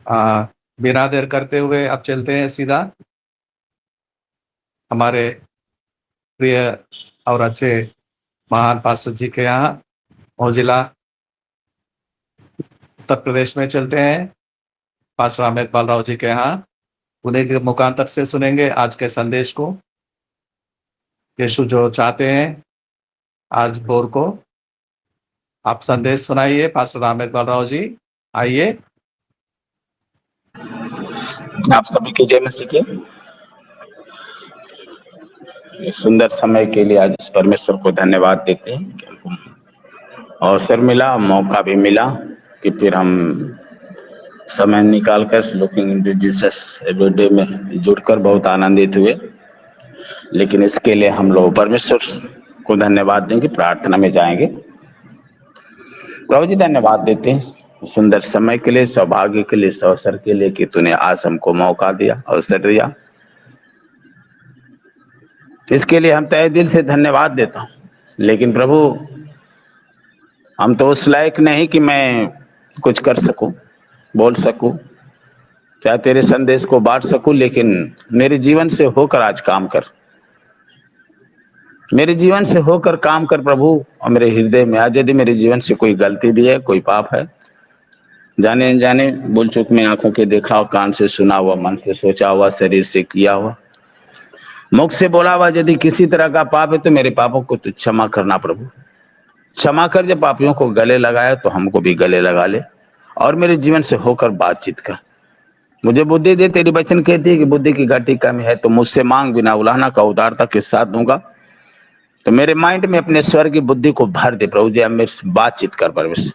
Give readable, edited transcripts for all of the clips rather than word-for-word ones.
आ, बिना देर करते हुए अब चलते हैं सीधा हमारे प्रिय और अच्छे महान पास्टर जी के यहाँ जिला उत्तर प्रदेश में चलते हैं। पास्टर अमित बालराव जी के यहाँ उन्हीं के मुखांतर से सुनेंगे आज के संदेश को। यीशु जो चाहते हैं आज भोर को आप संदेश सुनाइए पास्टर अमित बालराव जी, आइए। आप सभी की जय मसीह की। सुंदर समय के लिए आज परमेश्वर को धन्यवाद देते हैं कि हमको अवसर मिला, मौका भी मिला कि फिर हम समय निकालकर लुकिंग इनटू जीसस एवरीडे में जुड़कर बहुत आनंदित हुए। लेकिन इसके लिए हम लोग परमेश्वर को धन्यवाद देंगे, प्रार्थना में जाएंगे। प्रभु जी धन्यवाद देते हैं सुंदर समय के लिए, सौभाग्य के लिए, इस अवसर के लिए कि तूने आज हमको मौका दिया, अवसर दिया। इसके लिए हम तहे दिल से धन्यवाद देता हूं। लेकिन प्रभु हम तो उस लायक नहीं कि मैं कुछ कर सकूं, बोल सकूं, चाहे तेरे संदेश को बांट सकूं, लेकिन मेरे जीवन से होकर आज काम कर, मेरे जीवन से होकर काम कर प्रभु। और मेरे हृदय में आज यदि मेरे जीवन से कोई गलती भी है, कोई पाप है, जाने अनजाने, बोल चूक में, आंखों के देखा हुआ, कान से सुना हुआ, मन से सोचा हुआ, शरीर से किया हुआ, मुख से बोला हुआ, यदि किसी तरह का पाप है तो मेरे पापों को तो क्षमा करना प्रभु। क्षमा कर, जब पापियों को गले लगाया तो हमको भी गले लगा ले और मेरे जीवन से होकर बातचीत कर। मुझे बुद्धि दे, तेरी वचन कहती है कि बुद्धि की घाटी कमी है तो मुझसे मांग, बिना उलाहना का उदारता के साथ दूंगा। तो मेरे माइंड में अपने स्वर की बुद्धि को भर दे प्रभु जी। अब मेरे से बातचीत कर परमेश्वर,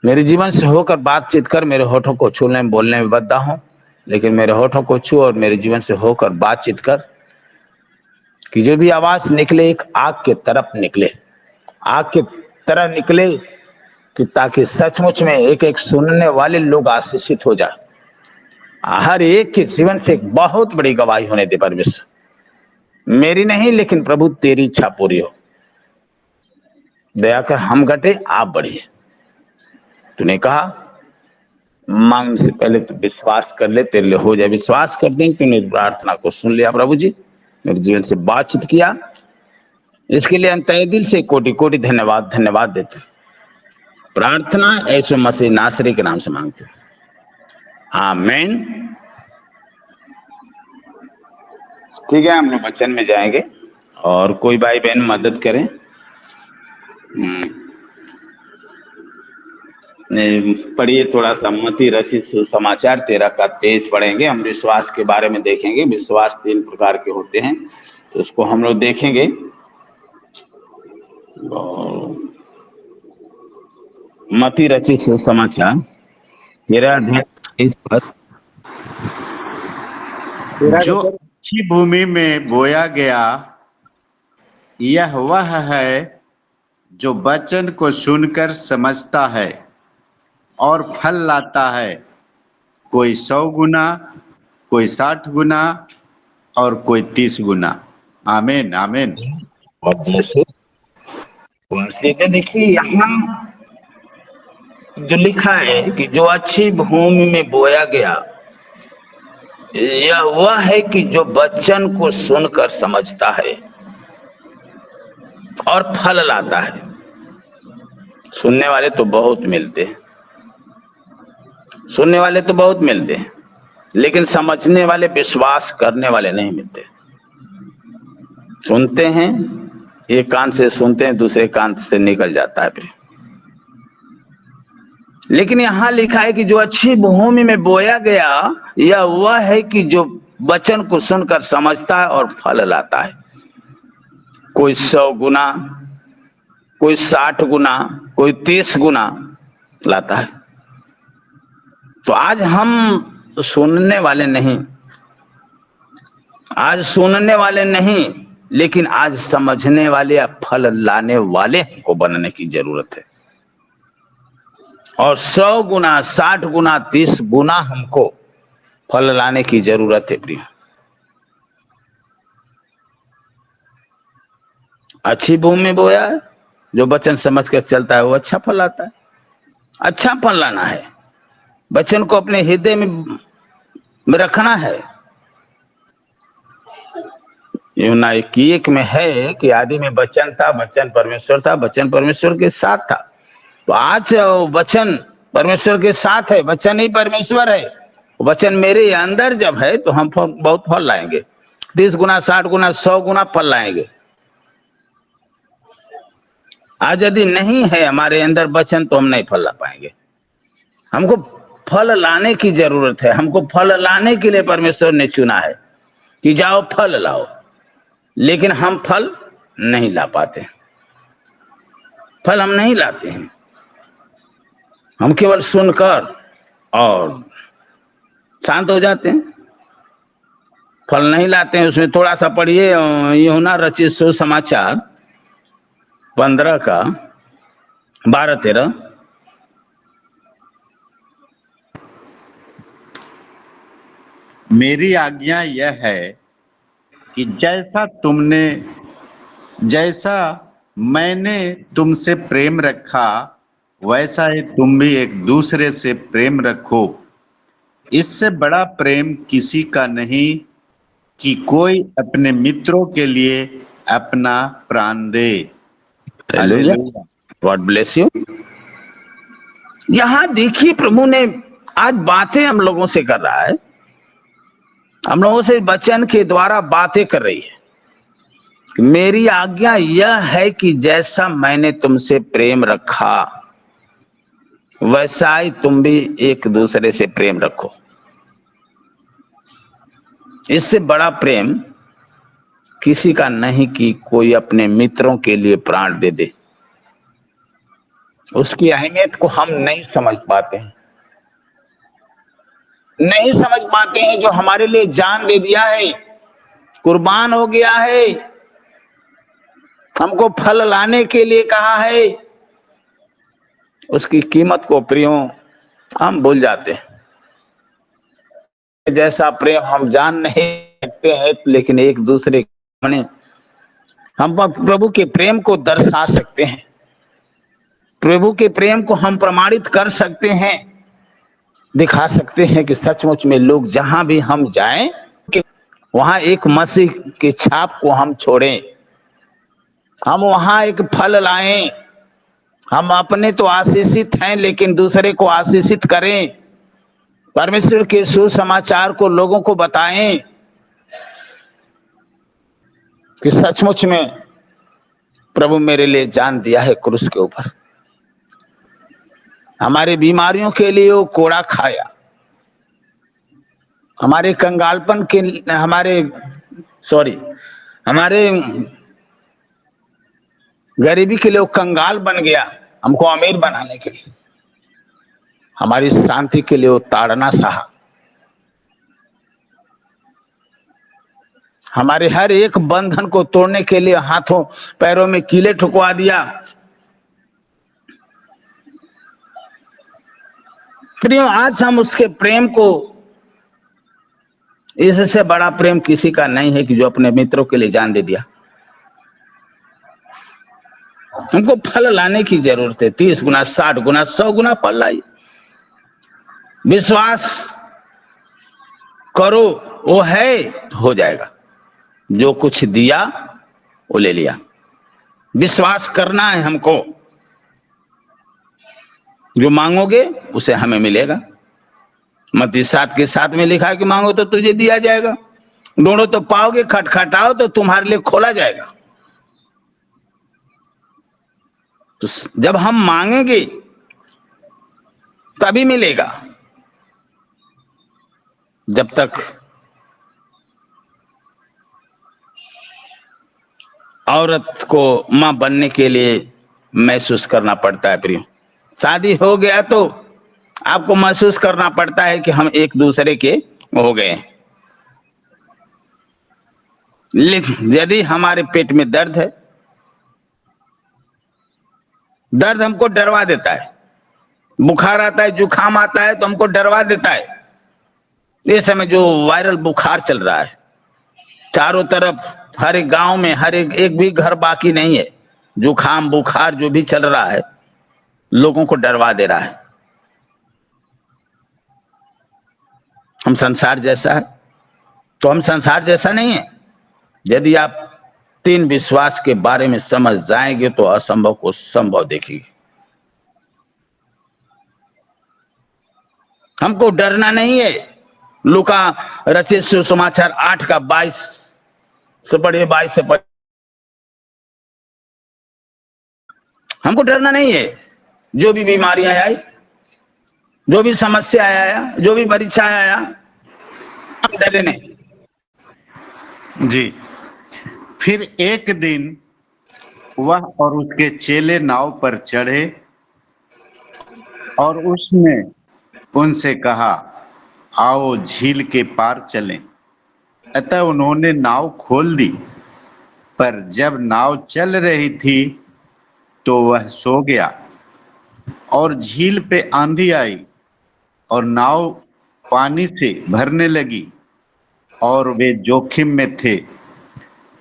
मेरे जीवन से होकर बातचीत कर। मेरे होठों को छूने में, बोलने में बद्धा हूं, लेकिन मेरे होठों को छू और मेरे जीवन से होकर बातचीत कर कि जो भी आवाज निकले एक आग के तरफ निकले, आग की तरह निकले, कि ताकि सचमुच में एक एक सुनने वाले लोग आशीषित हो जाए। हर एक के जीवन से एक बहुत बड़ी गवाही होने दे परमेश्वर। मेरी नहीं लेकिन प्रभु तेरी इच्छा पूरी हो। दया कर हम घटे आप बढ़िए। तूने कहा मांगने से पहले तो विश्वास कर ले, तेरे लिए हो जाए। विश्वास कर दें, तूने प्रार्थना को सुन लिया प्रभु जी, मेरे जीवन से बातचीत किया। इसके लिए हम तहे दिल से कोटि कोटि धन्यवाद देते हैं। प्रार्थना यीशु मसीह नासरी के नाम से मांगते हैं, आमीन। ठीक है, हम लोग वचन में जाएंगे और कोई भाई बहन मदद करें। पढ़िए थोड़ा सा मत्ती रचित सुसमाचार 13 का 23 पढ़ेंगे। हम विश्वास के बारे में देखेंगे। विश्वास 3 प्रकार के होते हैं, तो उसको हम लोग देखेंगे। मत्ती रचित सुसमाचार 13 अध्याय 23 पर, जो अच्छी भूमि में बोया गया यह वह है जो वचन को सुनकर समझता है और फल लाता है, कोई 100 गुना, कोई 60 गुना और कोई 30 गुना। आमीन आमीन। और जैसे देखिए यहाँ जो लिखा है कि जो अच्छी भूमि में बोया गया यह वह है कि जो वचन को सुनकर समझता है और फल लाता है। सुनने वाले तो बहुत मिलते हैं, सुनने वाले तो बहुत मिलते हैं, लेकिन समझने वाले, विश्वास करने वाले नहीं मिलते। सुनते हैं, एक कान से सुनते हैं, दूसरे कान से निकल जाता है फिर। लेकिन यहां लिखा है कि जो अच्छी भूमि में बोया गया यह वह है कि जो वचन को सुनकर समझता है और फल लाता है। कोई 100 गुना, कोई 60 गुना, कोई 30 गुना लाता है। तो आज हम सुनने वाले नहीं, आज सुनने वाले नहीं, लेकिन आज समझने वाले या फल लाने वाले को बनने की जरूरत है। और 100 गुना, 60 गुना, 30 गुना हमको फल लाने की जरूरत है प्रिय। अच्छी भूमि में बोया है, जो वचन समझ कर चलता है वो अच्छा फल आता है। अच्छा फल लाना है, वचन को अपने हृदय में रखना है। यूहन्ना 1:1 में है कि आदि में वचन था, वचन परमेश्वर था, वचन परमेश्वर के साथ था। तो आज वचन परमेश्वर के साथ है, वचन ही परमेश्वर है। वचन मेरे अंदर जब है तो हम बहुत फल लाएंगे, 30 गुना, 60 गुना, 100 गुना फल लाएंगे। आज यदि नहीं है हमारे अंदर वचन तो हम नहीं फल ला पाएंगे। हमको फल लाने की जरूरत है। हमको फल लाने के लिए परमेश्वर ने चुना है कि जाओ फल लाओ, लेकिन हम फल नहीं ला पाते। फल हम नहीं लाते हैं। हम केवल सुनकर और शांत हो जाते हैं, फल नहीं लाते हैं। उसमें थोड़ा सा पढ़िए, यूहन्ना रचित सुसमाचार 15 का 12-13। मेरी आज्ञा यह है कि जैसा मैंने तुमसे प्रेम रखा, वैसा ही तुम भी एक दूसरे से प्रेम रखो। इससे बड़ा प्रेम किसी का नहीं कि कोई अपने मित्रों के लिए अपना प्राण दे। हालेलुया। God bless you. यहां देखिए, प्रभु ने आज बातें हम लोगों से कर रहा है, हम लोगों से वचन के द्वारा बातें कर रही है। मेरी आज्ञा यह है कि जैसा मैंने तुमसे प्रेम रखा, वैसा ही तुम भी एक दूसरे से प्रेम रखो। इससे बड़ा प्रेम किसी का नहीं कि कोई अपने मित्रों के लिए प्राण दे दे। उसकी अहमियत को हम नहीं समझ पाते हैं, नहीं समझ पाते हैं। जो हमारे लिए जान दे दिया है, कुर्बान हो गया है, हमको फल लाने के लिए कहा है, उसकी कीमत को प्रियो हम भूल जाते हैं। जैसा प्रेम हम जान नहीं सकते हैं, लेकिन एक दूसरे के हम प्रभु के प्रेम को दर्शा सकते हैं। प्रभु के प्रेम को हम प्रमाणित कर सकते हैं, दिखा सकते हैं कि सचमुच में लोग जहां भी हम जाएं कि वहां एक मसीह के छाप को हम छोड़ें, हम वहां एक फल लाएं। हम अपने तो आशीषित हैं, लेकिन दूसरे को आशीषित करें। परमेश्वर के सुसमाचार को लोगों को बताएं कि सचमुच में प्रभु मेरे लिए जान दिया है क्रूस के ऊपर। हमारे बीमारियों के लिए वो कोड़ा खाया, हमारे कंगालपन के, हमारे गरीबी के लिए वो कंगाल बन गया, हमको अमीर बनाने के लिए। हमारी शांति के लिए वो ताड़ना सहा, हमारे हर एक बंधन को तोड़ने के लिए हाथों पैरों में कीले ठुकवा दिया। प्रियो, आज हम उसके प्रेम को, इससे बड़ा प्रेम किसी का नहीं है कि जो अपने मित्रों के लिए जान दे दिया। हमको फल लाने की जरूरत है, 30 गुना, 60 गुना, 100 गुना फल लाइए। विश्वास करो, वो है तो हो जाएगा। जो कुछ दिया वो ले लिया। विश्वास करना है हमको, जो मांगोगे उसे हमें मिलेगा। मत्ती 7:7 में लिखा है कि मांगो तो तुझे दिया जाएगा, ढूंढो तो पाओगे, खटखटाओ तो तुम्हारे लिए खोला जाएगा। तो जब हम मांगेंगे तभी मिलेगा। जब तक औरत को मां बनने के लिए महसूस करना पड़ता है, प्रियो, शादी हो गया तो आपको महसूस करना पड़ता है कि हम एक दूसरे के हो गए। लेकिन यदि हमारे पेट में दर्द है, दर्द हमको डरवा देता है। बुखार आता है, जुकाम आता है तो हमको डरवा देता है। इस समय जो वायरल बुखार चल रहा है चारों तरफ, हर एक गांव में, हर एक भी घर बाकी नहीं है। जुकाम बुखार जो भी चल रहा है लोगों को डरवा दे रहा है। हम संसार जैसा है, तो हम संसार जैसा नहीं है। यदि आप 3 विश्वास के बारे में समझ जाएंगे तो असंभव को संभव देखेंगे। हमको डरना नहीं है। लूका रचित सुसमाचार 8 का 22 से पढ़िए, 22 से पढ़िए। हमको डरना नहीं है। जो भी बीमारियां आई, जो भी समस्या आया, जो भी परीक्षा आया, हम डरे नहीं। जी। फिर एक दिन वह और उसके चेले नाव पर चढ़े और उसने उनसे कहा, आओ झील के पार चलें। अतः उन्होंने नाव खोल दी, पर जब नाव चल रही थी तो वह सो गया। और झील पे आंधी आई और नाव पानी से भरने लगी और वे जोखिम में थे।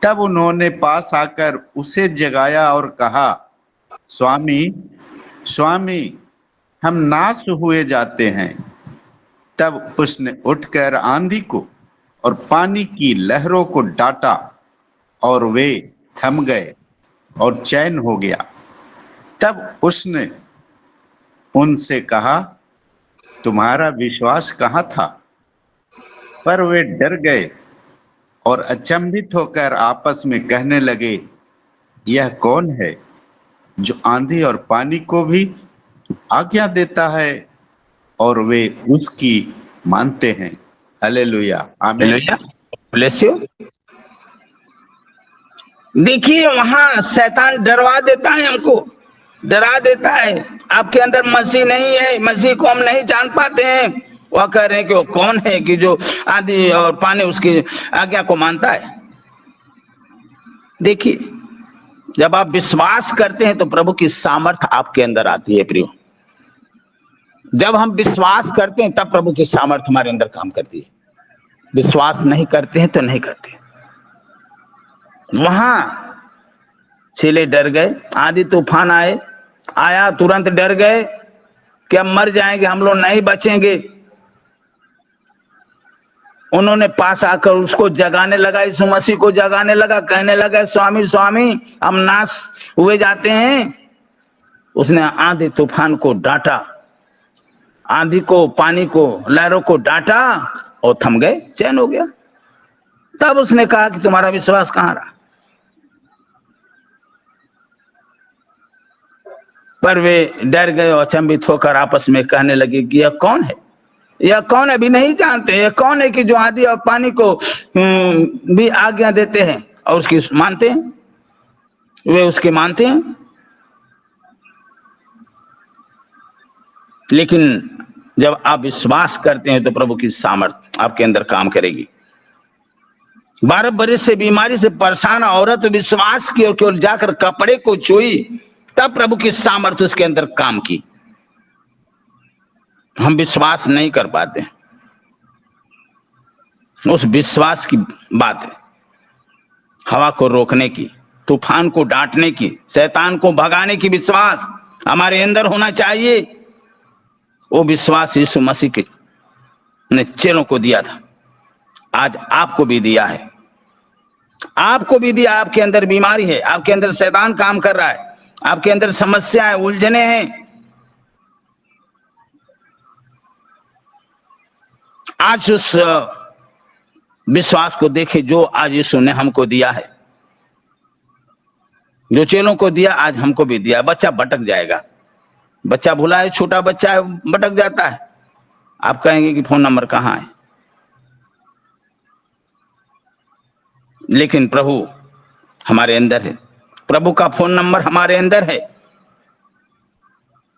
तब उन्होंने पास आकर उसे जगाया और कहा, स्वामी स्वामी, हम नाश हुए जाते हैं। तब उसने उठकर आंधी को और पानी की लहरों को डांटा और वे थम गए और चैन हो गया। तब उसने उनसे कहा, तुम्हारा विश्वास कहाँ था? पर वे डर गए और अचंभित होकर आपस में कहने लगे, यह कौन है जो आंधी और पानी को भी आज्ञा देता है और वे उसकी मानते हैं। हालेलुया, आमीन। Hallelujah, bless you. देखिए, वहां शैतान डरवा देता है, हमको डरा देता है। आपके अंदर मसीह नहीं है, मसीह को हम नहीं जान पाते हैं। वह कह रहे हैं कि वो कौन है कि जो आंधी और पानी उसकी आज्ञा को मानता है। देखिए, जब आप विश्वास करते हैं तो प्रभु की सामर्थ आपके अंदर आती है प्रियो। जब हम विश्वास करते हैं तब प्रभु की सामर्थ हमारे अंदर काम करती है। विश्वास नहीं करते हैं तो नहीं करते। वहां चेले डर गए, आंधी तूफान आया, तुरंत डर गए कि हम मर जाएंगे, हम लोग नहीं बचेंगे। उन्होंने पास आकर उसको जगाने लगा, यीशु मसीह को जगाने लगा, कहने लगा, स्वामी स्वामी, हम नाश हुए जाते हैं। उसने आंधी तूफान को डांटा, आंधी को, पानी को, लहरों को डांटा और थम गए, चैन हो गया। तब उसने कहा कि तुम्हारा विश्वास कहाँ रहा? पर वे डर गए और अचंभित होकर आपस में कहने लगे कि यह कौन है? यह कौन है? अभी नहीं जानते यह कौन है कि जो आंधी और पानी को भी आज्ञा देते हैं और उसकी मानते हैं। वे उसके मानते हैं। लेकिन जब आप विश्वास करते हैं तो प्रभु की सामर्थ आपके अंदर काम करेगी। 12 बरस से बीमारी से परेशान औरत विश्वास की और केवल जाकर कपड़े को छुई, तब प्रभु की सामर्थ उसके अंदर काम की। हम विश्वास नहीं कर पाते। उस विश्वास की बात है, हवा को रोकने की, तूफान को डांटने की, शैतान को भगाने की विश्वास हमारे अंदर होना चाहिए। वो विश्वास यीशु मसीह के ने चेलों को दिया था, आज आपको भी दिया है। आपको भी दिया। आपके अंदर बीमारी है, आपके अंदर शैतान काम कर रहा है, आपके अंदर समस्याएं, उलझने हैं। आज उस विश्वास को देखे जो आज यीशु ने हमको दिया है, जो चेलों को दिया आज हमको भी दिया। बच्चा भटक जाएगा, बच्चा भूला है, छोटा बच्चा है, भटक जाता है। आप कहेंगे कि फोन नंबर कहाँ है? लेकिन प्रभु हमारे अंदर है, प्रभु का फोन नंबर हमारे अंदर है।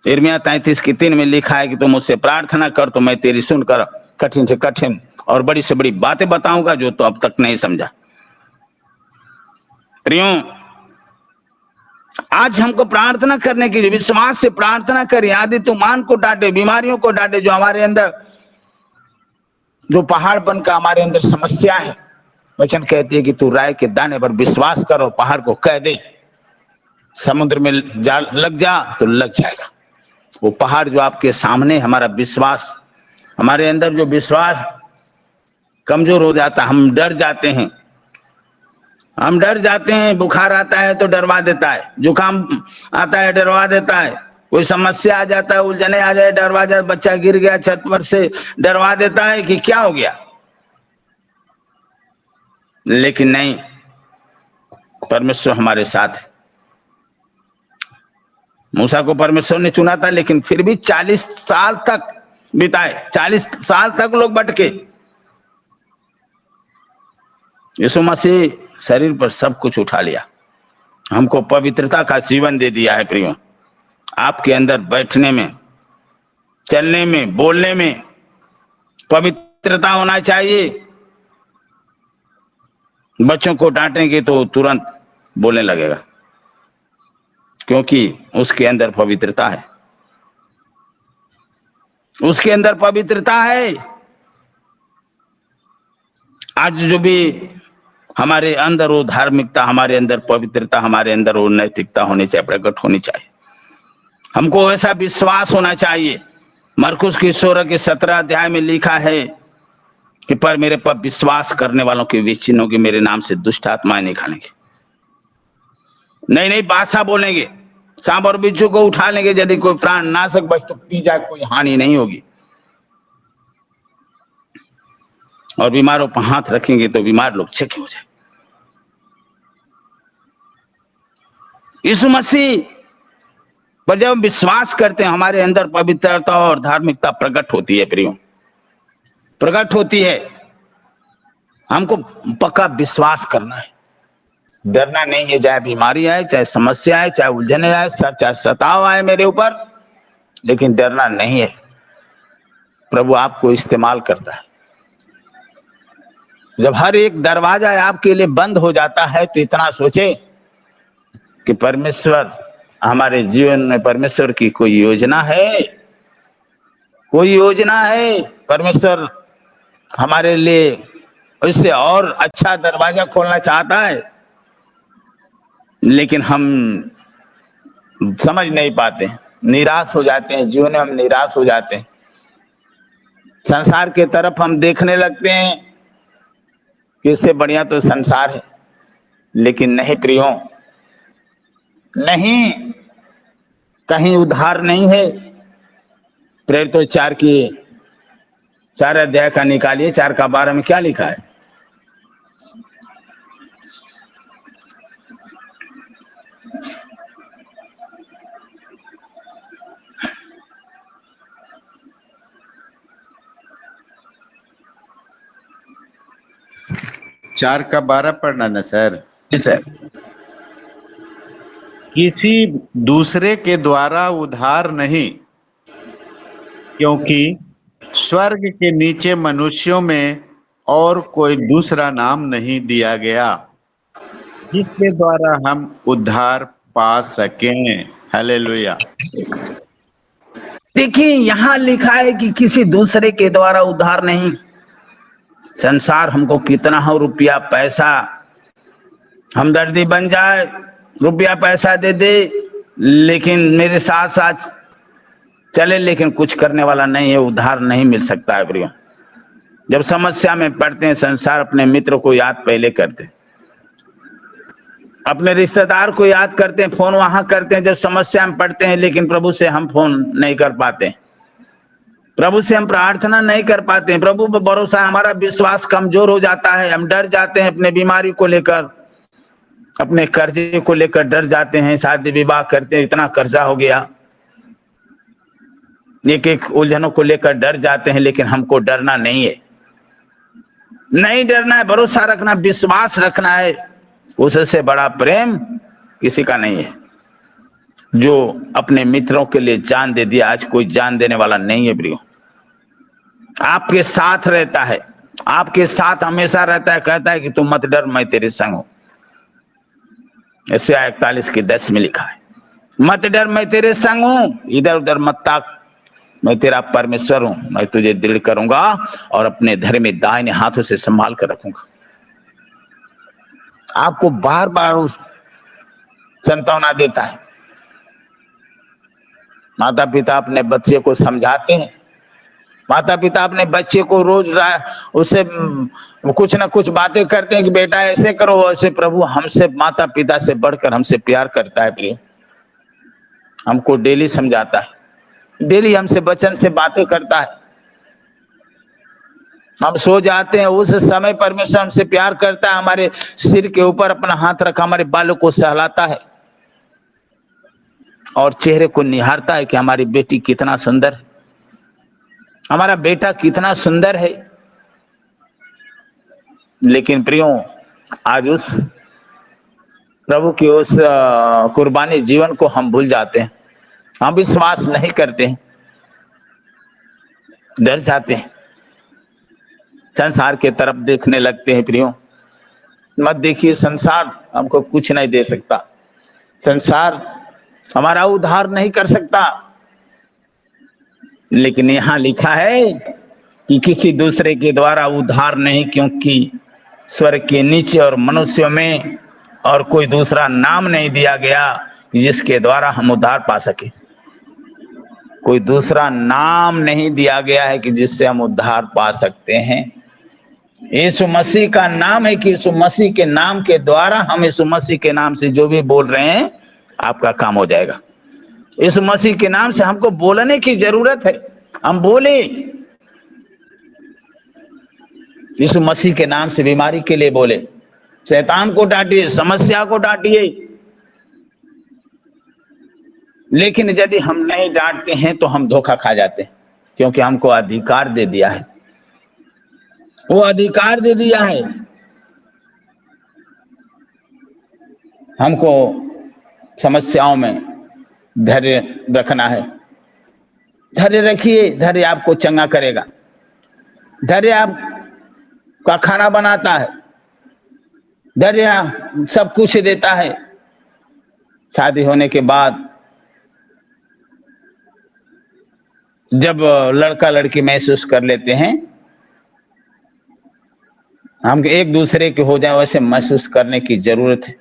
यिर्मयाह 33:3 में लिखा है कि तुम मुझसे प्रार्थना कर तो मैं तेरी सुनकर कठिन से कठिन और बड़ी से बड़ी बातें बताऊंगा जो तो अब तक नहीं समझा। प्रियों, आज हमको प्रार्थना करने की, विश्वास से प्रार्थना करें। आदि तूफान को डांटे, बीमारियों को डांटे, जो हमारे अंदर, जो पहाड़ बनकर हमारे अंदर समस्या है। वचन कहती है कि तू राय के दाने पर विश्वास कर और पहाड़ को कह दे समुद्र में लग जा तो लग जाएगा। वो पहाड़ जो आपके सामने, हमारा विश्वास, हमारे अंदर जो विश्वास कमजोर हो जाता है, हम डर जाते हैं। हम डर जाते हैं, बुखार आता है तो डरवा देता है, जुकाम आता है डरवा देता है, कोई समस्या आ जाता है, उलझने आ जाए डरवा जाए, बच्चा गिर गया छत पर से डरवा देता है कि क्या हो गया। लेकिन नहीं, परमेश्वर हमारे साथ है। मूसा को परमेश्वर ने चुना था, लेकिन फिर भी 40 साल तक बिताए, 40 साल तक लोग भटके। यीशु मसीह शरीर पर सब कुछ उठा लिया, हमको पवित्रता का जीवन दे दिया है। प्रियो, आपके अंदर बैठने में, चलने में, बोलने में पवित्रता होना चाहिए। बच्चों को डांटेंगे तो तुरंत बोलने लगेगा, क्योंकि उसके अंदर पवित्रता है, उसके अंदर पवित्रता है। आज जो भी हमारे अंदर वो धार्मिकता, हमारे अंदर पवित्रता, हमारे अंदर वो नैतिकता होनी चाहिए, प्रकट होनी चाहिए। हमको ऐसा विश्वास होना चाहिए। मरकुस की 16 के 17 अध्याय में लिखा है कि पर मेरे पर विश्वास करने वालों के वे चिन्ह होंगे, मेरे नाम से दुष्ट आत्माएं निकालेंगे, नई नई भाषा बोलेंगे, सांप और बिच्छू को उठा लेंगे, यदि कोई प्राण नाशक वस्तु पी जाए कोई हानि नहीं होगी, और बीमारों पर हाथ रखेंगे तो बीमार लोग चंगे हो जाए। यीशु मसीह पर जब हम विश्वास करते हैं, हमारे अंदर पवित्रता और धार्मिकता प्रकट होती है। प्रियो, प्रकट होती है। हमको पक्का विश्वास करना है, डरना नहीं है। चाहे बीमारी आए, चाहे समस्या आए, चाहे उलझने आए, चाहे सताव आए मेरे ऊपर, लेकिन डरना नहीं है। प्रभु आपको इस्तेमाल करता है। जब हर एक दरवाजा आपके लिए बंद हो जाता है तो इतना सोचे कि परमेश्वर, हमारे जीवन में परमेश्वर की कोई योजना है, कोई योजना है। परमेश्वर हमारे लिए इससे और अच्छा दरवाजा खोलना चाहता है, लेकिन हम समझ नहीं पाते, निराश हो जाते हैं। जीवन में हम निराश हो जाते हैं, संसार के तरफ हम देखने लगते हैं कि इससे बढ़िया तो संसार है। लेकिन नहीं प्रियो, नहीं, कहीं उद्धार नहीं है। प्रेरितों 4 अध्याय का निकालिए, 4 का 12 में क्या लिखा है? चार का 12 पढ़ना ना सर। सर, किसी दूसरे के द्वारा उद्धार नहीं, क्योंकि स्वर्ग के नीचे मनुष्यों में और कोई दूसरा नाम नहीं दिया गया जिसके द्वारा हम उद्धार पा सकें। हालेलुया। देखिए यहां लिखा है कि किसी दूसरे के द्वारा उद्धार नहीं। संसार हमको कितना हो रुपया पैसा, हमदर्दी बन जाए, रुपया पैसा दे दे, लेकिन मेरे साथ साथ चले, लेकिन कुछ करने वाला नहीं है, उद्धार नहीं मिल सकता है। प्रियो, जब समस्या में पड़ते हैं, संसार अपने मित्र को याद पहले करते, अपने रिश्तेदार को याद करते हैं, फोन वहां करते हैं जब समस्या में पड़ते हैं, लेकिन प्रभु से हम फोन नहीं कर पाते, प्रभु से हम प्रार्थना नहीं कर पाते हैं, प्रभु पर भरोसा, हमारा विश्वास कमजोर हो जाता है, हम डर जाते हैं अपने बीमारी को लेकर, अपने कर्जे को लेकर डर जाते हैं, शादी विवाह करते हैं इतना कर्जा हो गया, एक एक उलझनों को लेकर डर जाते हैं। लेकिन हमको डरना नहीं है, नहीं डरना है, भरोसा रखना, विश्वास रखना है। उससे बड़ा प्रेम किसी का नहीं है, जो अपने मित्रों के लिए जान दे दिया। आज कोई जान देने वाला नहीं है प्रियो, आपके साथ रहता है, आपके साथ हमेशा रहता है, कहता है कि तुम मत डर, मैं तेरे संग हूं। ऐसे 41 की 10 में लिखा है, मत डर, मैं तेरे संग हूं, इधर उधर मत ताक, मैं तेरा परमेश्वर हूं, मैं तुझे दृढ़ करूंगा और अपने धर में दाहिने हाथों से संभाल कर रखूंगा। आपको बार बार उस संतावना देता है। माता पिता अपने बच्चे को समझाते हैं, माता पिता अपने बच्चे को रोज उससे कुछ ना कुछ बातें करते हैं कि बेटा ऐसे करो वैसे। प्रभु हमसे, माता पिता से बढ़कर हमसे प्यार करता है प्रिय। हमको डेली समझाता है, डेली हमसे वचन से बातें करता है। हम सो जाते हैं उस समय परमेश्वर हमसे प्यार करता है, हमारे सिर के ऊपर अपना हाथ रखा हमारे बालों को सहलाता है और चेहरे को निहारता है कि हमारी बेटी कितना सुंदर है, हमारा बेटा कितना सुंदर है। लेकिन प्रियो, आज उस प्रभु की उस कुर्बानी जीवन को हम भूल जाते हैं, हम विश्वास नहीं करते हैं, डर जाते हैं, संसार के तरफ देखने लगते हैं। प्रियो, मत देखिए, संसार हमको कुछ नहीं दे सकता, संसार हमारा उद्धार नहीं कर सकता। लेकिन यहां लिखा है कि किसी दूसरे के द्वारा उद्धार नहीं, क्योंकि स्वर्ग के नीचे और मनुष्यों में और कोई दूसरा नाम नहीं दिया गया जिसके द्वारा हम उद्धार पा सके। कोई दूसरा नाम नहीं दिया गया है कि जिससे हम उद्धार पा सकते हैं। यीशु मसीह का नाम है कि यीशु मसीह के नाम के द्वारा, हम यीशु मसीह के नाम से जो भी बोल रहे हैं आपका काम हो जाएगा। यीशु मसीह के नाम से हमको बोलने की जरूरत है, हम बोले। यीशु मसीह के नाम से बीमारी के लिए बोले, शैतान को डांटिए, समस्या को डांटिए। लेकिन यदि हम नहीं डांटते हैं तो हम धोखा खा जाते हैं, क्योंकि हमको अधिकार दे दिया है, वो अधिकार दे दिया है। हमको समस्याओं में धैर्य रखना है। धैर्य रखिए, धैर्य आपको चंगा करेगा। धैर्य आपका खाना बनाता है, धैर्य सब कुछ देता है। शादी होने के बाद जब लड़का लड़की महसूस कर लेते हैं हम एक दूसरे के हो जाए, वैसे महसूस करने की जरूरत है।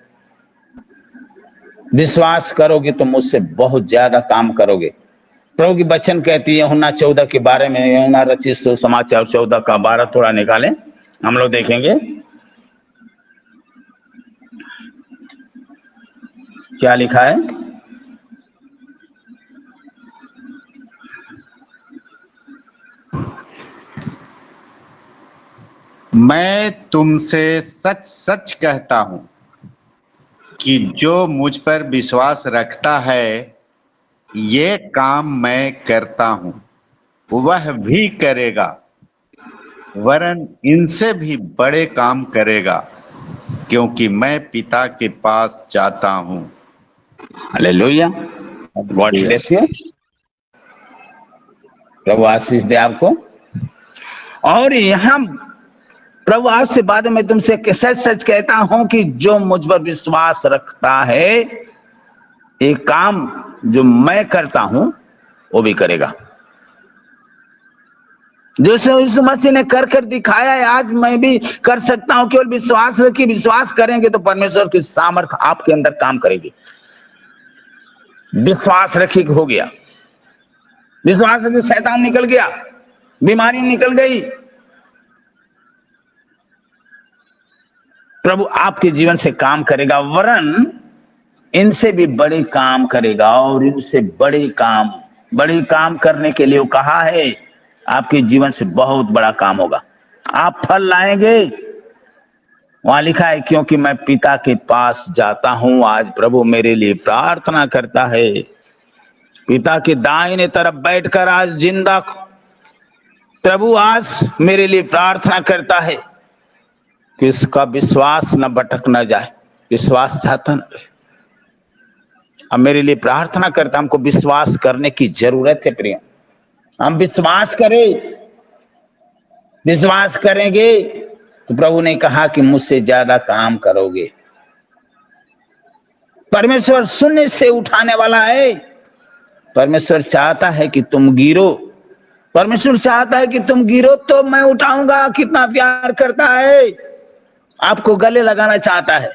विश्वास करोगे तो मुझसे बहुत ज्यादा काम करोगे। प्रभु की वचन कहती है यूहन्ना 14 के बारे में, यूहन्ना रचित सुसमाचार 14 का 12 थोड़ा निकालें, हम लोग देखेंगे क्या लिखा है। मैं तुमसे सच सच कहता हूं कि जो मुझ पर विश्वास रखता है, ये काम मैं करता हूं, वह भी करेगा, वरन इनसे भी बड़े काम करेगा, क्योंकि मैं पिता के पास जाता हूं। Hallelujah, God bless you. प्रभु आशीष दे आपको। और यहाँ प्रभु आज से बाद में तुमसे सच सच कहता हूं कि जो मुझ पर विश्वास रखता है, एक काम जो मैं करता हूं वो भी करेगा। जो यीशु मसीह ने कर कर दिखाया है, आज मैं भी कर सकता हूं। केवल विश्वास रखिए, विश्वास करेंगे तो परमेश्वर की सामर्थ आपके अंदर काम करेगी। विश्वास रखिए कि हो गया, विश्वास रखिए शैतान निकल गया, बीमारी निकल गई। प्रभु आपके जीवन से काम करेगा, वरन इनसे भी बड़े काम करेगा। और इनसे बड़े काम करने के लिए वो कहा है, आपके जीवन से बहुत बड़ा काम होगा, आप फल लाएंगे। वहां लिखा है क्योंकि मैं पिता के पास जाता हूं। आज प्रभु मेरे लिए प्रार्थना करता है, पिता के दाहिने तरफ बैठकर आज जिंदा प्रभु आज मेरे लिए प्रार्थना करता है कि उसका विश्वास न भटक न जाए, विश्वास चाहता न रहे। अब मेरे लिए प्रार्थना करता, हमको विश्वास करने की जरूरत है प्रिय। हम विश्वास करें, विश्वास करेंगे तो प्रभु ने कहा कि मुझसे ज्यादा काम करोगे। परमेश्वर शून्य से उठाने वाला है। परमेश्वर चाहता है कि तुम गिरो, परमेश्वर चाहता है कि तुम गिरो तो मैं उठाऊंगा। कितना प्यार करता है, आपको गले लगाना चाहता है।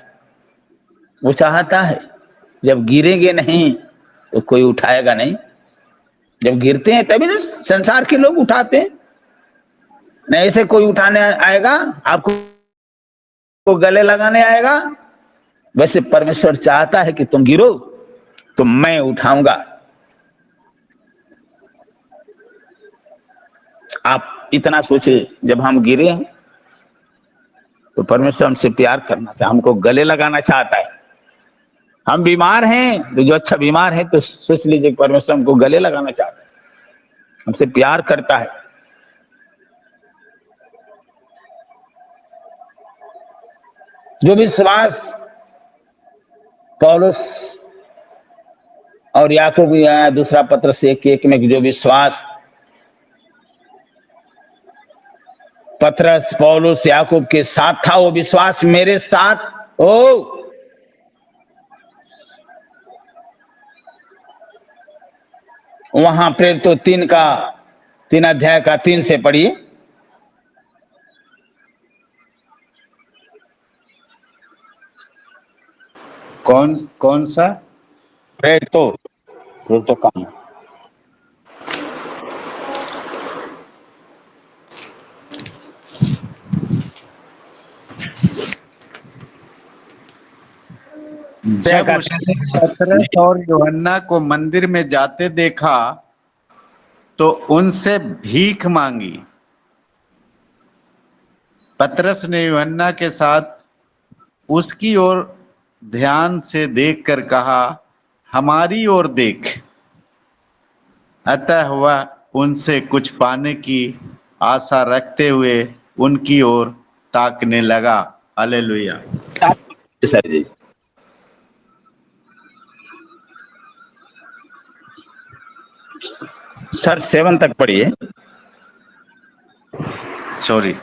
वो चाहता है जब गिरेंगे नहीं तो कोई उठाएगा नहीं। जब गिरते हैं तभी ना संसार के लोग उठाते हैं, नहीं ऐसे कोई उठाने आएगा आपको, को गले लगाने आएगा। वैसे परमेश्वर चाहता है कि तुम गिरो तो मैं उठाऊंगा। आप इतना सोचिए, जब हम गिरे तो परमेश्वर हमसे प्यार करना चाहता, हमको गले लगाना चाहता है। हम बीमार हैं तो जो अच्छा बीमार है तो सोच लीजिए परमेश्वर हमको गले लगाना चाहता है, हमसे प्यार करता है। जो विश्वास पौलुस और याकूब भी आया दूसरा पत्र से 1:1 में, जो विश्वास पत्रस पौलुस याकूब के साथ था वो विश्वास मेरे साथ हो। वहां प्रेरित तो 3 अध्याय का 3 से पढ़िए। कौन सा? प्रेरित तो कम जब उसने पतरस और यूहन्ना को मंदिर में जाते देखा तो उनसे भीख मांगी। पतरस ने यूहन्ना के साथ उसकी ओर ध्यान से देखकर कहा, हमारी ओर देख। अतः वह उनसे कुछ पाने की आशा रखते हुए उनकी ओर ताकने लगा। हालेलुया। सर जी, सर 7 तक पढ़िए। सॉरी।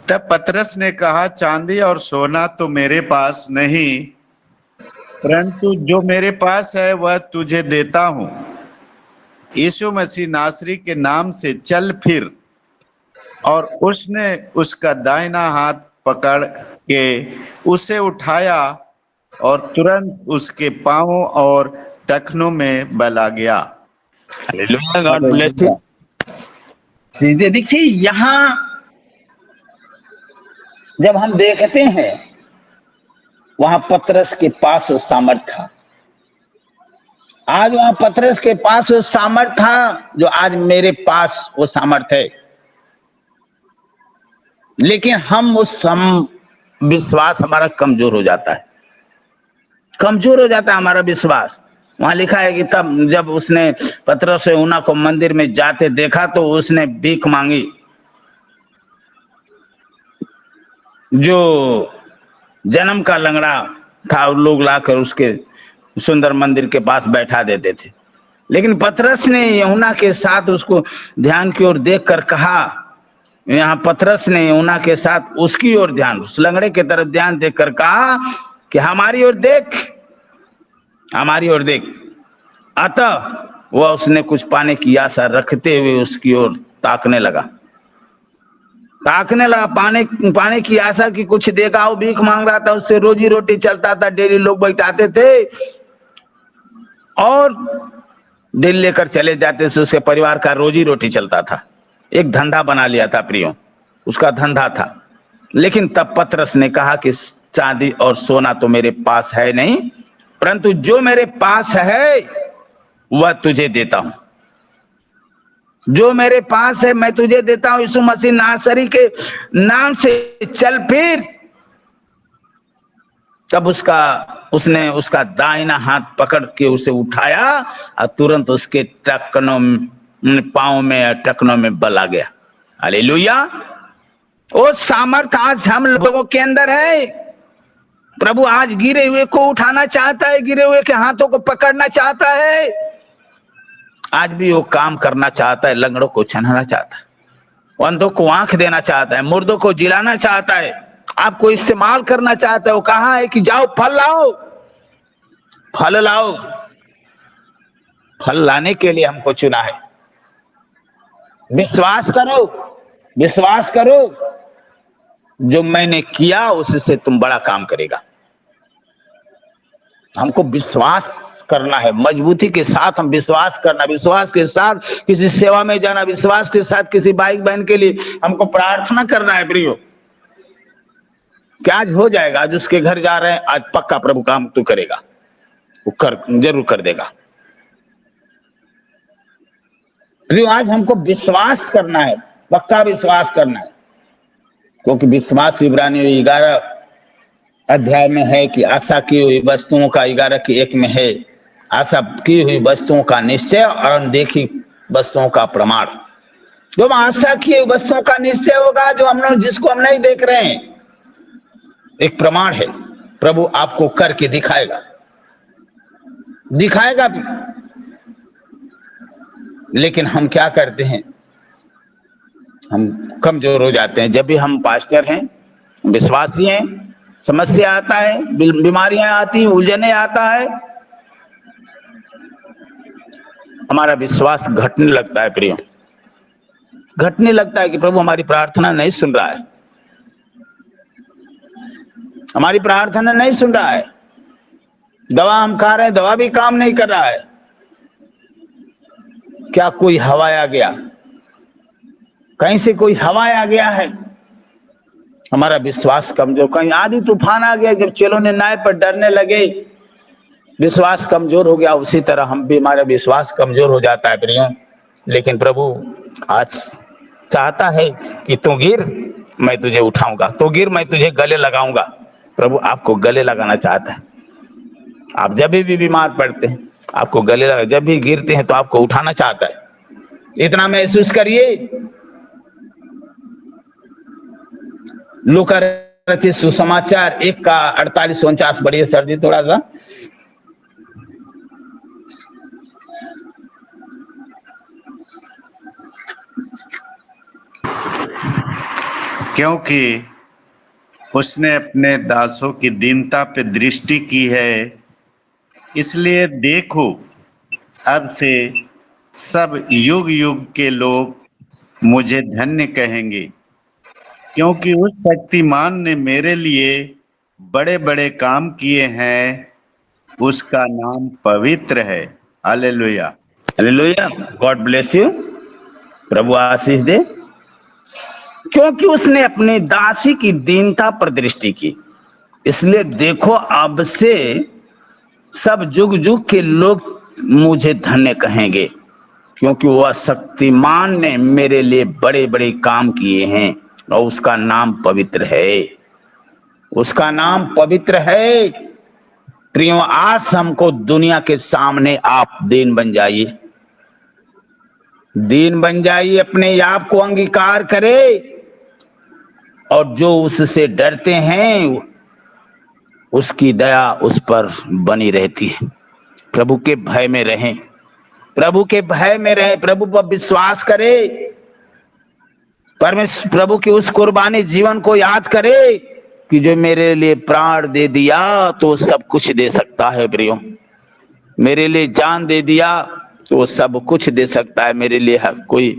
तब पतरस ने कहा, चांदी और सोना तो मेरे पास नहीं, परंतु जो मेरे पास है वह तुझे देता हूं। यीशु मसीह नासरी के नाम से चल फिर। और उसने उसका दाहिना हाथ पकड़ के उसे उठाया और तुरंत उसके पांवों और टखनों में बल आ गया। Hallelujah, God bless you. चीजें देखिए, यहां जब हम देखते हैं वहां पतरस के पास वो सामर्थ था। आज वहां पतरस के पास वो सामर्थ था जो आज मेरे पास वो सामर्थ है। लेकिन हम विश्वास हमारा कमजोर हो जाता है, कमजोर हो जाता है हमारा विश्वास। वहां लिखा है कि तब जब उसने पतरस और यूहन्ना को मंदिर में जाते देखा तो उसने भीख मांगी। जो जन्म का लंगड़ा था लोग लाकर उसके सुंदर मंदिर के पास बैठा देते थे। लेकिन पतरस ने यूहन्ना के साथ उसको ध्यान की ओर देखकर कहा, यहाँ पतरस ने यूहन्ना के साथ उसकी ओर ध्यान, उस लंगड़े की तरफ ध्यान देखकर कहा कि हमारी ओर देख, हमारी ओर देख। अतः वह उसने कुछ पाने की आशा रखते हुए उसकी ओर ताकने लगा, पाने की आशा की कुछ देगा। वो भीख मांग रहा था, उससे रोजी रोटी चलता था। डेली लोग बैठाते थे और डेली लेकर चले जाते थे, उसके परिवार का रोजी रोटी चलता था। एक धंधा बना लिया था प्रियो, उसका धंधा था। लेकिन तब पतरस ने कहा कि चांदी और सोना तो मेरे पास है नहीं, परंतु जो मेरे पास है वह तुझे देता हूं। जो मेरे पास है मैं तुझे देता हूं। यीशु मसीह नासरी के नाम से चल फिर। तब उसने उसका दाहिना हाथ पकड़ के उसे उठाया और तुरंत उसके टखनों पांव में टखनों में बल आ गया। हालेलुया। वो सामर्थ आज हम लोगों के अंदर है। प्रभु आज गिरे हुए को उठाना चाहता है, गिरे हुए के हाथों को पकड़ना चाहता है। आज भी वो काम करना चाहता है, लंगड़ों को छनाना चाहता है, अंधों को आंख देना चाहता है, मुर्दों को जिलाना चाहता है, आपको इस्तेमाल करना चाहता है। वो कहा है कि जाओ फल लाओ, फल लाओ। फल लाने के लिए हमको चुना है। विश्वास करो, विश्वास करो, जो मैंने किया उससे तुम बड़ा काम करेगा। हमको विश्वास करना है, मजबूती के साथ हम विश्वास करना, विश्वास के साथ किसी सेवा में जाना, विश्वास के साथ किसी भाई बहन के लिए हमको प्रार्थना करना है प्रियो, कि आज हो जाएगा, आज उसके घर जा रहे हैं, आज पक्का प्रभु काम तू करेगा, वो जरूर कर देगा। प्रियो आज हमको विश्वास करना है, पक्का विश्वास करना है, क्योंकि विश्वास इब्रानियों 11 अध्याय में है कि आशा की हुई वस्तुओं का 11:1 में है, आशा की हुई वस्तुओं का निश्चय और अनदेखी वस्तुओं का प्रमाण। जो हम आशा की हुई वस्तुओं का निश्चय होगा, जो हम लोग जिसको हम नहीं देख रहे हैं, एक प्रमाण है, प्रभु आपको करके दिखाएगा, दिखाएगा भी। लेकिन हम क्या करते हैं, हम कमजोर हो जाते हैं। जब भी हम पास्टर हैं, विश्वासी हैं, समस्या आता है, बीमारियां आती हैं, उलझने आता है, हमारा विश्वास घटने लगता है प्रियो, घटने लगता है कि प्रभु हमारी प्रार्थना नहीं सुन रहा है, हमारी प्रार्थना नहीं सुन रहा है। दवा हम खा रहे हैं, दवा भी काम नहीं कर रहा है। क्या कोई हवा आ गया, कहीं से कोई हवा आ गया है, हमारा विश्वास कमजोर, कहीं आधी तूफान आ गया, जब चेलों ने नाव पर डरने लगे, विश्वास कमजोर हो गया, उसी तरह हम भी, हमारा विश्वास कमजोर हो जाता है प्रियो। लेकिन प्रभु आज चाहता है कि तू गिर, मैं तुझे उठाऊंगा, तू गिर, मैं तुझे गले लगाऊंगा। प्रभु आपको गले लगाना चाहता है। आप जब भी बीमार पड़ते हैं, आपको गले लगा, जब भी गिरते हैं तो आपको उठाना चाहता है। इतना महसूस करिए। लूका रचित सुसमाचार 1:48-49 पढ़िए सर जी थोड़ा सा। क्योंकि उसने अपने दासों की दीनता पे दृष्टि की है, इसलिए देखो अब से सब युग युग के लोग मुझे धन्य कहेंगे, क्योंकि उस शक्तिमान ने मेरे लिए बड़े बड़े काम किए हैं, उसका नाम पवित्र है। Hallelujah, hallelujah, God bless you, प्रभु आशीष दे। क्योंकि उसने अपने दासी की दीनता पर दृष्टि की, इसलिए देखो अब से सब युग युग के लोग मुझे धन्य कहेंगे, क्योंकि वह शक्तिमान ने मेरे लिए बड़े बड़े काम किए हैं और उसका नाम पवित्र है, उसका नाम पवित्र है। प्रियो आज हमको दुनिया के सामने आप दीन बन जाइए, दीन बन जाइए, अपने आप को अंगीकार करे, और जो उससे डरते हैं उसकी दया उस पर बनी रहती है। प्रभु के भय में रहें, प्रभु के भय में रहे, प्रभु पर विश्वास करे, परमेश्वर प्रभु की उस कुर्बानी जीवन को याद करे कि जो मेरे लिए प्राण दे दिया तो सब कुछ दे सकता है प्रियो, मेरे लिए जान दे दिया तो सब कुछ दे सकता है, मेरे लिए हर कोई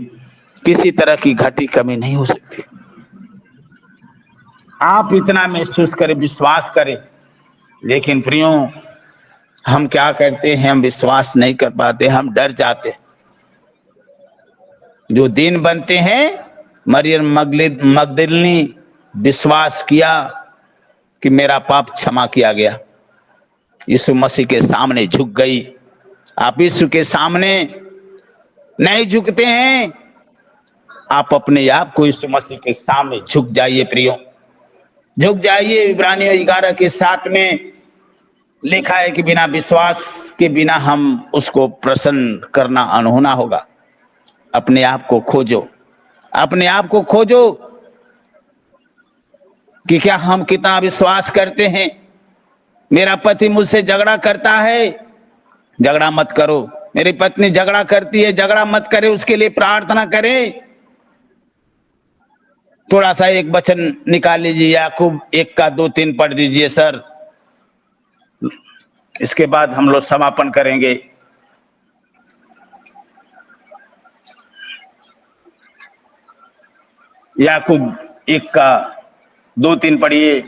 किसी तरह की घटी कमी नहीं हो सकती। आप इतना महसूस करें, विश्वास करें। लेकिन प्रियो हम क्या करते हैं, हम विश्वास नहीं कर पाते, हम डर जाते। जो दिन बनते हैं, मरियम मगदलिनी विश्वास किया कि मेरा पाप क्षमा किया गया, यीशु मसीह के सामने झुक गई। आप यीशु के सामने नहीं झुकते हैं, आप अपने आप को यीशु मसीह के सामने झुक जाइए प्रियो, झुक जाइए। इब्रानियों 11:7 में लिखा है कि बिना विश्वास के बिना हम उसको प्रसन्न करना अनहोना होगा। अपने आप को खोजो, अपने आप को खोजो कि क्या हम कितना विश्वास करते हैं। मेरा पति मुझसे झगड़ा करता है, झगड़ा मत करो। मेरी पत्नी झगड़ा करती है, झगड़ा मत करे, उसके लिए प्रार्थना करें। थोड़ा सा एक वचन निकाल लीजिए, याकूब 1:2-3 पढ़ दीजिए सर, इसके बाद हम लोग समापन करेंगे। याकूब 1:2-3 पढ़िए।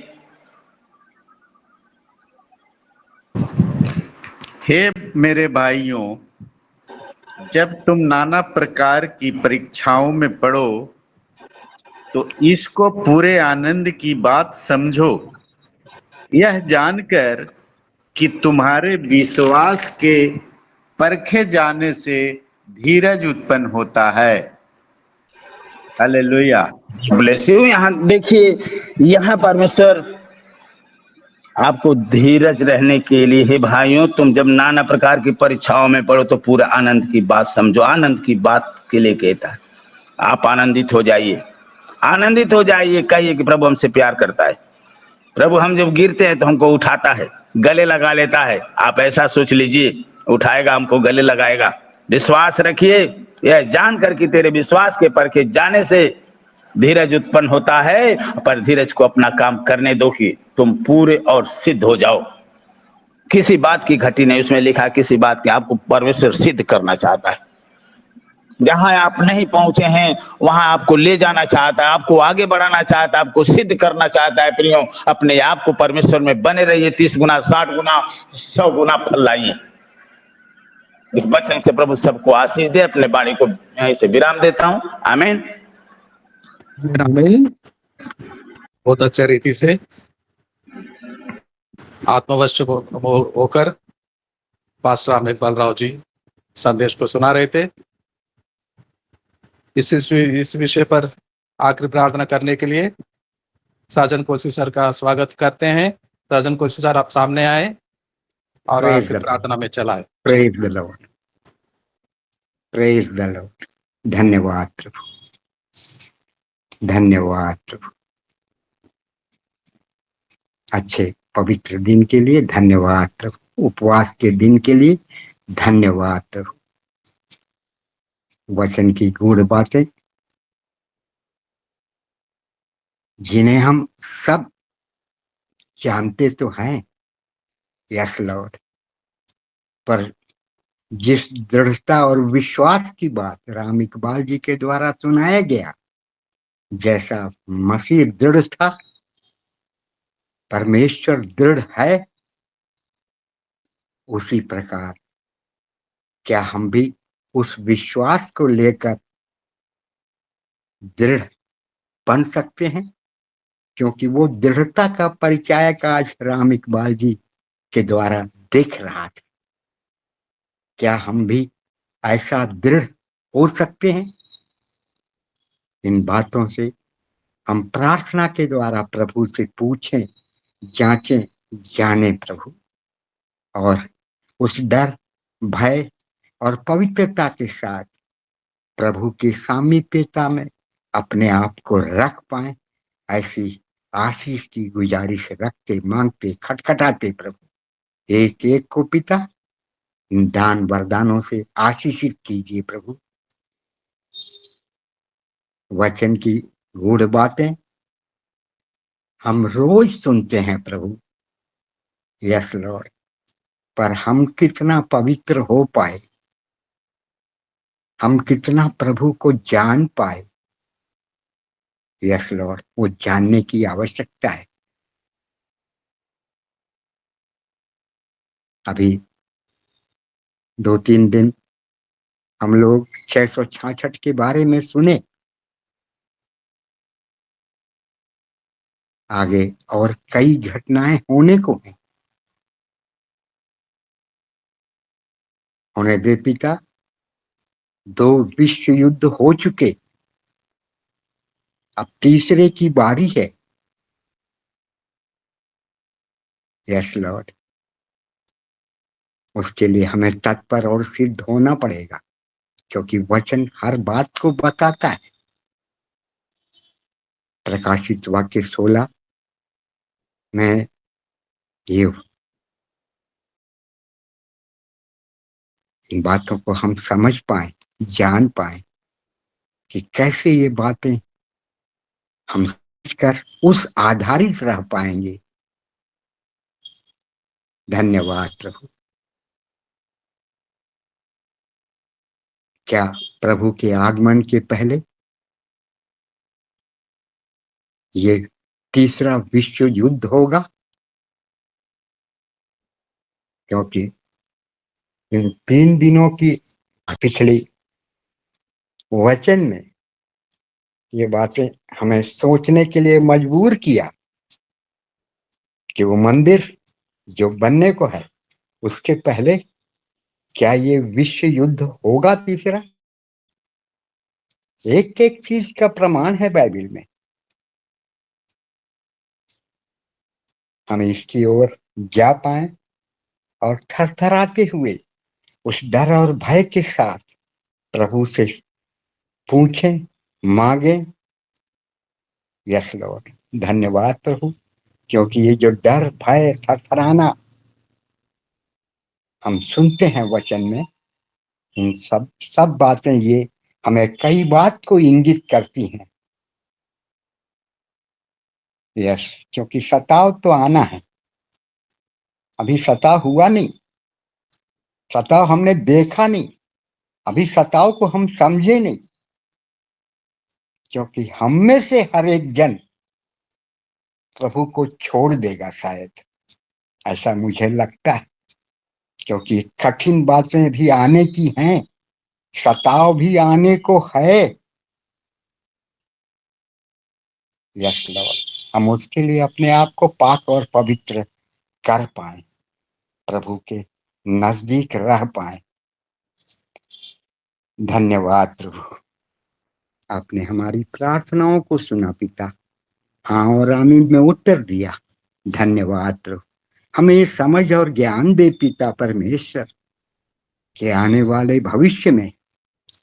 हे मेरे भाइयों, जब तुम नाना प्रकार की परीक्षाओं में पड़ो तो इसको पूरे आनंद की बात समझो, यह जानकर कि तुम्हारे विश्वास के परखे जाने से धीरज उत्पन्न होता है। हालेलुया। Bless you. यहाँ देखिए, यहाँ परमेश्वर आपको धीरज रहने के लिए, हे भाइयों तुम जब नाना प्रकार की परीक्षाओं में पड़ो तो पूरा आनंद की बात समझो। आनंद की बात के लिए कहता है, आप आनंदित हो जाइए, आनंदित हो जाइए। कहिए कि प्रभु हमसे प्यार करता है, प्रभु हम जब गिरते हैं तो हमको उठाता है, गले लगा लेता है। आप ऐसा सोच लीजिए, उठाएगा हमको, गले लगाएगा। विश्वास रखिए, यह जानकर कि तेरे विश्वास के परखे जाने से धीरज उत्पन्न होता है। पर धीरज को अपना काम करने दो कि तुम पूरे और सिद्ध हो जाओ। किसी बात की घटी नहीं, उसमें लिखा किसी बात की। आपको परमेश्वर सिद्ध करना चाहता है, जहां आप नहीं पहुंचे हैं वहां आपको ले जाना चाहता है, आपको आगे बढ़ाना चाहता है, आपको सिद्ध करना चाहता है। प्रियो, अपने आप को परमेश्वर में बने रहिए। 30 गुना, 60 गुना, 100 गुना फल लाइए। इस वचन से प्रभु सबको आशीष दे। अपने वाणी को यहीं से विराम देता हूं। आमीन। आमीन। बहुत अच्छे रीति से आत्मवश होकर पास्टर अमित बालराव जी संदेश को सुना रहे थे। इस विषय पर आखिरी प्रार्थना करने के लिए साजन कोसी सर का स्वागत करते हैं। साजन कोसी सर, आप सामने आए और Praise आखिरी the प्रार्थना में चलाए। Praise the Lord. Praise the Lord. धन्यवाद प्रभु, धन्यवाद प्रभु। अच्छे पवित्र दिन के लिए धन्यवाद प्रभु, उपवास के दिन के लिए धन्यवाद प्रभु। वचन की गूढ़ बातें जिन्हें हम सब जानते तो हैं, यस लॉर्ड, पर जिस दृढ़ता और विश्वास की बात राम इकबाल जी के द्वारा सुनाया गया, जैसा मसीह दृढ़ था, परमेश्वर दृढ़ है, उसी प्रकार क्या हम भी उस विश्वास को लेकर दृढ़ बन सकते हैं? क्योंकि वो दृढ़ता का परिचायक आज राम इकबाल जी के द्वारा दिख रहा था। क्या हम भी ऐसा दृढ़ हो सकते हैं? इन बातों से हम प्रार्थना के द्वारा प्रभु से पूछें, जांचें, जाने प्रभु, और उस डर, भय और पवित्रता के साथ प्रभु की सामीप्यता में अपने आप को रख पाए। ऐसी आशीष की गुजारिश रखते, मांगते, खटखटाते प्रभु एक एक को पिता इन दान वरदानों से आशीषित कीजिए प्रभु। वचन की गूढ़ बातें हम रोज सुनते हैं प्रभु, यस लॉर्ड, पर हम कितना पवित्र हो पाए, हम कितना प्रभु को जान पाए, यस लॉर्ड, वो जानने की आवश्यकता है। अभी 2-3 दिन हम लोग 666 के बारे में सुने, आगे और कई घटनाएं होने को हैं। होने दे पिता, 2 विश्व युद्ध हो चुके, अब तीसरे की बारी है, यस लॉर्ड। उसके लिए हमें तत्पर और सिद्ध होना पड़ेगा, क्योंकि वचन हर बात को बताता है। प्रकाशित वाक्य 16 में ये इन बातों को हम समझ पाए, जान पाए कि कैसे ये बातें हम कर उस आधारित रह पाएंगे। धन्यवाद प्रभु। क्या प्रभु के आगमन के पहले ये तीसरा विश्व युद्ध होगा? क्योंकि इन 3 दिनों की पिछली वचन में ये बातें हमें सोचने के लिए मजबूर किया कि वो मंदिर जो बनने को है उसके पहले क्या ये विश्व युद्ध होगा तीसरा? एक एक चीज का प्रमाण है बाइबल में। हम इसकी ओर जा पाए और थरथराते हुए उस डर और भय के साथ प्रभु से पूछें, मांगे, यस लॉर्ड, धन्यवाद प्रभु, क्योंकि ये जो डर भय थरथराना हम सुनते हैं वचन में, इन सब बातें ये हमें कई बात को इंगित करती हैं। यस, क्योंकि सताव तो आना है, अभी सताव हुआ नहीं, सताव हमने देखा नहीं, अभी सताव को हम समझे नहीं, क्योंकि हम में से हर एक जन प्रभु को छोड़ देगा शायद, ऐसा मुझे लगता है, क्योंकि कठिन बातें भी आने की हैं, सताव भी आने को है। यस लॉर्ड, हम उसके लिए अपने आप को पाक और पवित्र कर पाए, प्रभु के नजदीक रह पाए। धन्यवाद प्रभु, आपने हमारी प्रार्थनाओं को सुना पिता, हाँ और आमीन में उत्तर दिया। धन्यवाद प्रभु, हमें ये समझ और ज्ञान दे पिता परमेश्वर के आने वाले भविष्य में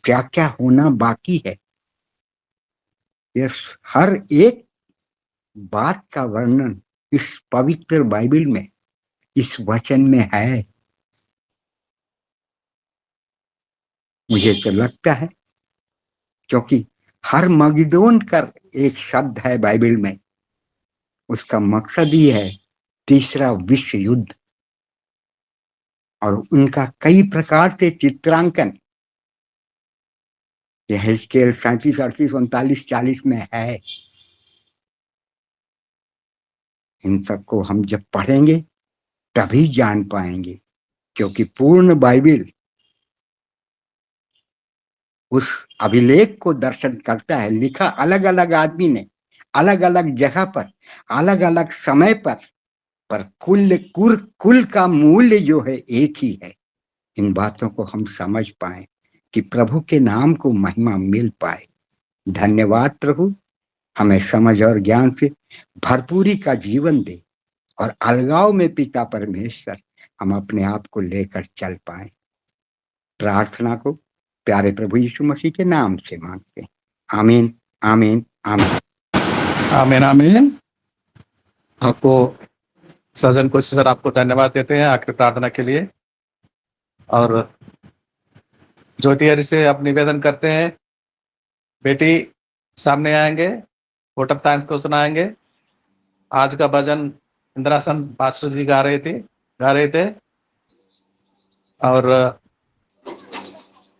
क्या क्या होना बाकी है। यस, हर एक बात का वर्णन इस पवित्र बाइबल में, इस वचन में है। मुझे तो लगता है, क्योंकि हर मगिदोन कर एक शब्द है बाइबल में, उसका मकसद ही है तीसरा विश्व युद्ध, और उनका कई प्रकार से चित्रांकन यहेजकेल 37, 38, 39, 40 में है। इन सबको हम जब पढ़ेंगे तभी जान पाएंगे, क्योंकि पूर्ण बाइबल उस अभिलेख को दर्शन करता है। लिखा अलग अलग आदमी ने, अलग अलग जगह पर, अलग अलग समय पर कुल का मूल्य जो है एक ही है। इन बातों को हम समझ पाए कि प्रभु के नाम को महिमा मिल पाए। धन्यवाद प्रभु, हमें समझ और ज्ञान से भरपूरी का जीवन दे, और अलगाव में पिता परमेश्वर हम अपने आप को लेकर चल पाए। प्रार्थना को प्यारे प्रभु यीशु मसीह के नाम से मांगते हैं, आमीन आमीन आमीन आमीन आमीन। आपको सजन को सर आपको धन्यवाद देते हैं आखिरी प्रार्थना के लिए, और ज्योति हरि से आप निवेदन करते हैं, बेटी सामने आएंगे, वोट ऑफ थैंक्स को सुनाएंगे। आज का भजन इंद्रासन पास्टर जी गा रहे थे, और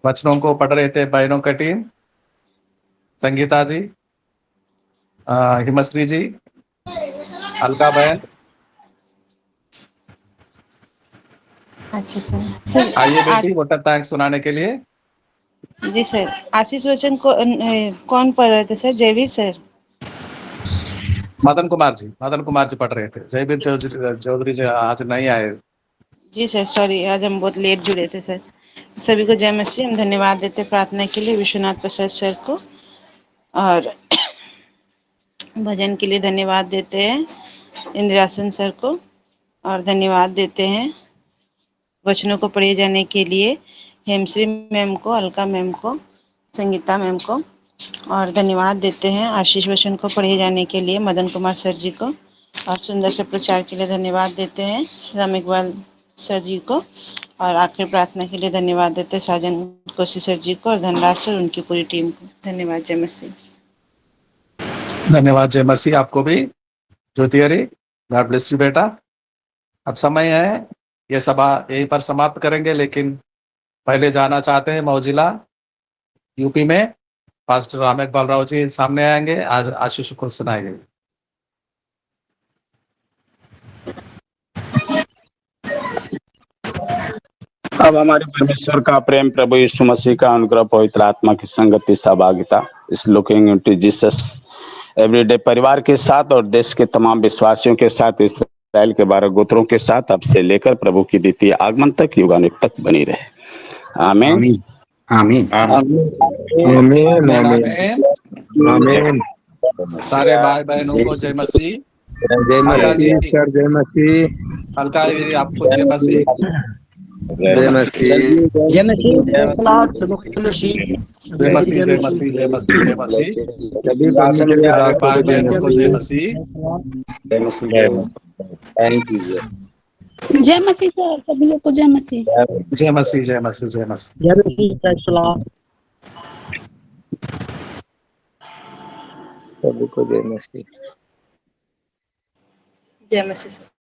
वचनों को पढ़ रहे थे बहनों का टीम, संगीता जी, हिमश्री जी, अलका बहन। अच्छा सर। आइए बेटी वोट ऑफ थैंक्स सुनाने के लिए। जी सर, आशीष वचन को कौन पढ़ रहे थे सर? जयवीर सर? मदन कुमार जी पढ़ रहे थे। जयवीर चौधरी जी आज नहीं आए। जी सर, सॉरी, आज हम बहुत लेट जुड़े थे सर। सभी को जय मसीह। हम धन्यवाद देते प्रार्थना के लिए विश्वनाथ प्रसाद सर को, और भजन के लिए धन्यवाद देते हैं इंद्रासन सर को, और धन्यवाद देते हैं वचनों को पढ़े जाने के लिए हेमश्री मैम को, अलका मैम को, संगीता मैम को, और धन्यवाद देते हैं आशीष वचन को पढ़े जाने के लिए मदन कुमार सर जी को, और सुंदर से प्रचार के लिए धन्यवाद देते हैं राम इकबाल सर जी को, और आखिरी प्रार्थना के लिए धन्यवाद देते हैं साजन कोशी सर जी को और धनराज सर, उनकी पूरी टीम को। धन्यवाद। जय मसीह। धन्यवाद। जय मसीह आपको भी ज्योति हरि, गॉड ब्लेस यू बेटा। अब समय है, ये सभा यहीं पर समाप्त करेंगे, लेकिन पहले जाना चाहते हैं मौजिला यूपी में। पास्टर राम इकबाल राव जी सामने आएंगे, आज आशीष को सुनाएंगे। अब हमारे परमेश्वर का प्रेम, प्रभु यीशु मसीह का अनुग्रह, पवित्र आत्मा की संगति, सहभागिता इस लुकिंग इनटू जीसस एवरीडे परिवार के साथ और देश के तमाम विश्वासियों के साथ, इस्राएल के 12 गोत्रों के साथ, अब से लेकर प्रभु की द्वितीय आगमन तक, युगानुग तक बनी रहे। आमीन। आमीन आमीन। आमीन आमीन आमीन आमीन। आमीन। सारे भाई बहनों को जय मसीह। जय अलका जी, मसीह सर, जय मसीह। अलका जी आपको जय मसीह। जय मसीह। जय मसीह, जय सलाम, जय मसीह, जय मसीह जय मसीह जय मसीह जय मसीह। सभी परमेश्वर के सारे दासों भाई को जय बहनों को जय मसीह। मसीह। जय मसीह सर, सभी लोग को जय मसीह। जय मसीह जय मसीह जय मसीह। जय मसीह, जय सलाम। सभी को जय मसीह। जय मसीह।